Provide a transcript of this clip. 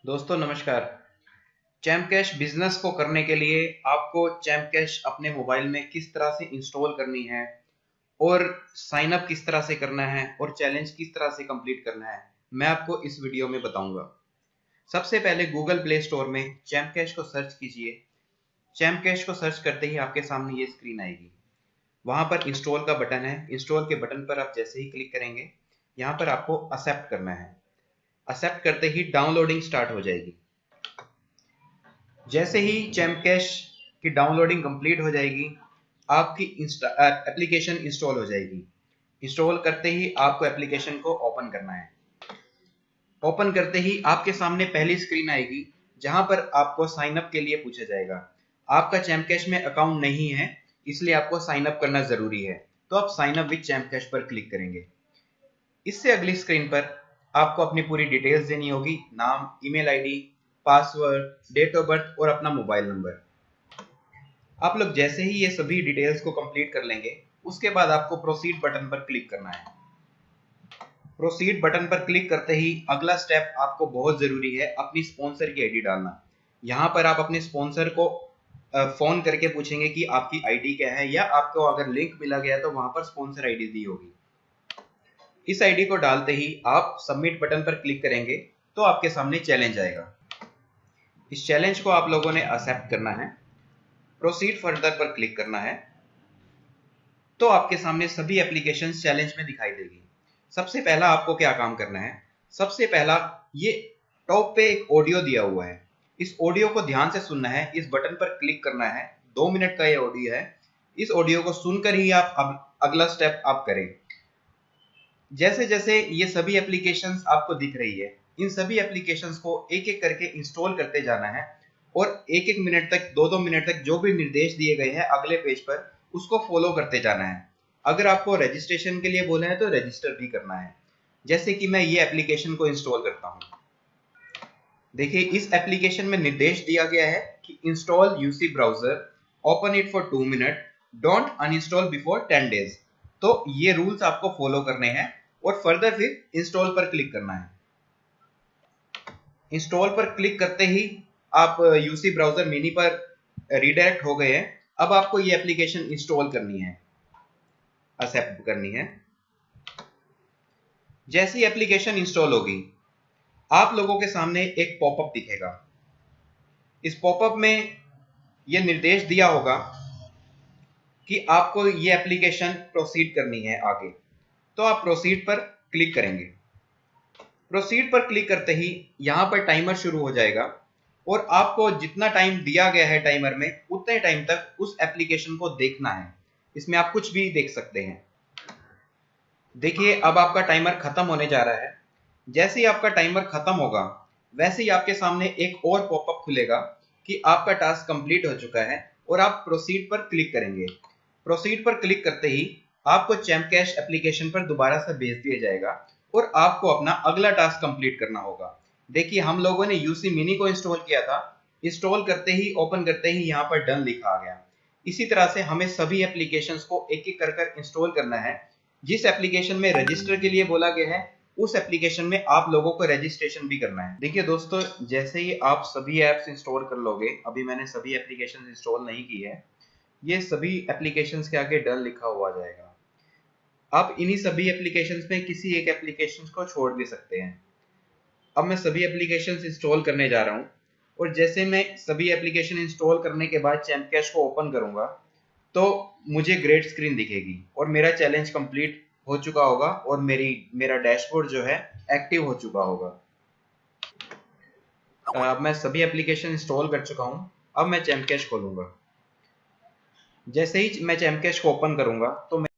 दोस्तों नमस्कार। Champ cash business को करने के लिए आपको चैम्प कैश अपने मोबाइल में किस तरह से इंस्टॉल करनी है और साइन अप किस तरह से करना है और चैलेंज किस तरह से कंप्लीट करना है, मैं आपको इस वीडियो में बताऊंगा। सबसे पहले गूगल प्ले स्टोर में चैम्प कैश को सर्च कीजिए। चैम्प कैश को सर्च करते ही आपके सामने ये स्क्रीन आएगी। वहां पर इंस्टॉल का बटन है। इंस्टॉल के बटन पर आप जैसे ही क्लिक करेंगे, यहाँ पर आपको एक्सेप्ट करना है। एक्सेप्ट करते ही डाउनलोडिंग स्टार्ट हो जाएगी। जैसे ही चैम्प कैश की डाउनलोडिंग कंप्लीट हो जाएगी, आपकी एप्लीकेशन इंस्टॉल हो जाएगी। इंस्टॉल करते ही आपको एप्लीकेशन को ओपन करना है। ओपन करते ही आपके सामने पहली स्क्रीन आएगी, जहां पर आपको साइन अप के लिए पूछा जाएगा। आपका चैम्प कैश में अकाउंट नहीं है, इसलिए आपको साइन अप करना जरूरी है। तो आप sign up with champ cash पर क्लिक करेंगे। इससे अगली स्क्रीन पर आपको अपनी पूरी डिटेल्स देनी होगी, नाम, email ID, password, date of birth और अपना मोबाइल नंबर। आप लोग जैसे ही ये सभी डिटेल्स को कंप्लीट कर लेंगे, उसके बाद आपको प्रोसीड बटन पर क्लिक करना है। प्रोसीड बटन पर क्लिक करते ही अगला स्टेप आपको बहुत जरूरी है, अपनी स्पॉन्सर की आईडी डालना। यहाँ पर आप अपने स्पॉन्सर को फोन करके पूछेंगे कि आपकी आईडी क्या है, या आपको अगर लिंक मिला गया तो वहां पर स्पॉन्सर आईडी दी होगी। इस आईडी को डालते ही आप सबमिट बटन पर क्लिक करेंगे तो आपके सामने चैलेंज आएगा। इस चैलेंज को आप लोगों ने एक्सेप्ट करना है। प्रोसीड फर्दर पर क्लिक करना है तो आपके सामने सभी एप्लीकेशंस चैलेंज में दिखाई देगी। सबसे पहला आपको क्या काम करना है, सबसे पहला ये टॉप पे एक ऑडियो दिया हुआ है। इस ऑडियो को ध्यान से सुनना है। इस बटन पर क्लिक करना है। 2 मिनट का ये ऑडियो है। इस ऑडियो को सुनकर ही आप अगला स्टेप आप करें। जैसे जैसे ये सभी एप्लीकेशंस आपको दिख रही है, इन सभी एप्लीकेशंस को एक एक करके इंस्टॉल करते जाना है और एक एक मिनट तक, 2-2 मिनट तक जो भी निर्देश दिए गए हैं अगले पेज पर, उसको फॉलो करते जाना है। अगर आपको रजिस्ट्रेशन के लिए बोला है तो रजिस्टर भी करना है। जैसे कि मैं ये एप्लीकेशन को इंस्टॉल करता हूँ। देखिए, इस एप्लीकेशन में निर्देश दिया गया है कि install UC browser, open it for 2 minute, don't uninstall before 10 days. तो ये रूल्स आपको फॉलो करने हैं और फर्दर फिर इंस्टॉल पर क्लिक करना है। इंस्टॉल पर क्लिक करते ही आप यूसी ब्राउजर मिनी पर रीडायरेक्ट हो गए हैं। अब आपको ये एप्लीकेशन इंस्टॉल करनी है, एक्सेप्ट करनी है। जैसी एप्लीकेशन इंस्टॉल होगी, आप लोगों के सामने एक पॉपअप दिखेगा। इस पॉपअप में यह निर्देश दिया होगा कि आपको ये एप्लीकेशन प्रोसीड करनी है आगे। तो आप प्रोसीड पर क्लिक करेंगे। प्रोसीड पर क्लिक करते ही यहां पर टाइमर शुरू हो जाएगा और आपको जितना टाइम दिया गया है टाइमर में, उतने टाइम तक उस एप्लीकेशन को देखना है। इसमें आप कुछ भी देख सकते हैं। देखिए, अब आपका टाइमर खत्म होने जा रहा है। जैसे ही आपका टाइमर खत्म होगा, वैसे ही आपके सामने एक और पॉपअप खुलेगा कि आपका टास्क कंप्लीट हो चुका है और आप प्रोसीड पर क्लिक करेंगे। प्रोसीड पर क्लिक करते ही आपको चैम्प कैश एप्लीकेशन पर दोबारा से भेज दिया जाएगा और आपको अपना अगला टास्क कंप्लीट करना होगा। देखिए, हम लोगों ने यूसी मिनी को इंस्टॉल किया था। इंस्टॉल करते ही, ओपन करते ही यहाँ पर डन लिखा आ गया। इसी तरह से हमें सभी एप्लीकेशंस को एक एक कर इंस्टॉल करना है। जिस एप्लीकेशन में रजिस्टर के लिए बोला गया है, उस एप्लीकेशन में आप लोगों को रजिस्ट्रेशन भी करना है। देखिए दोस्तों, जैसे ही आप सभी एप्स इंस्टॉल कर लोगे, अभी मैंने सभी एप्लीकेशन इंस्टॉल नहीं की है, ये सभी एप्लीकेशंस के आगे डन लिखा हुआ जाएगा। आप इन्हीं सभी एप्लीकेशंस में किसी एक एप्लीकेशन को छोड़ भी सकते हैं। अब मैं सभी एप्लीकेशंस इंस्टॉल करने जा रहा हूं और जैसे मैं सभी एप्लीकेशन इंस्टॉल करने के बाद चैम्प कैश को ओपन करूंगा तो मुझे ग्रेड स्क्रीन दिखेगी और मेरा चैलेंज कंप्लीट हो चुका होगा और मेरा डैशबोर्ड जो है एक्टिव हो चुका होगा। अब मैं सभी एप्लीकेशन इंस्टॉल कर चुका हूं। अब मैं चैम्प कैश खोलूंगा। जैसे ही मैं चैम्प कैश को ओपन करूंगा तो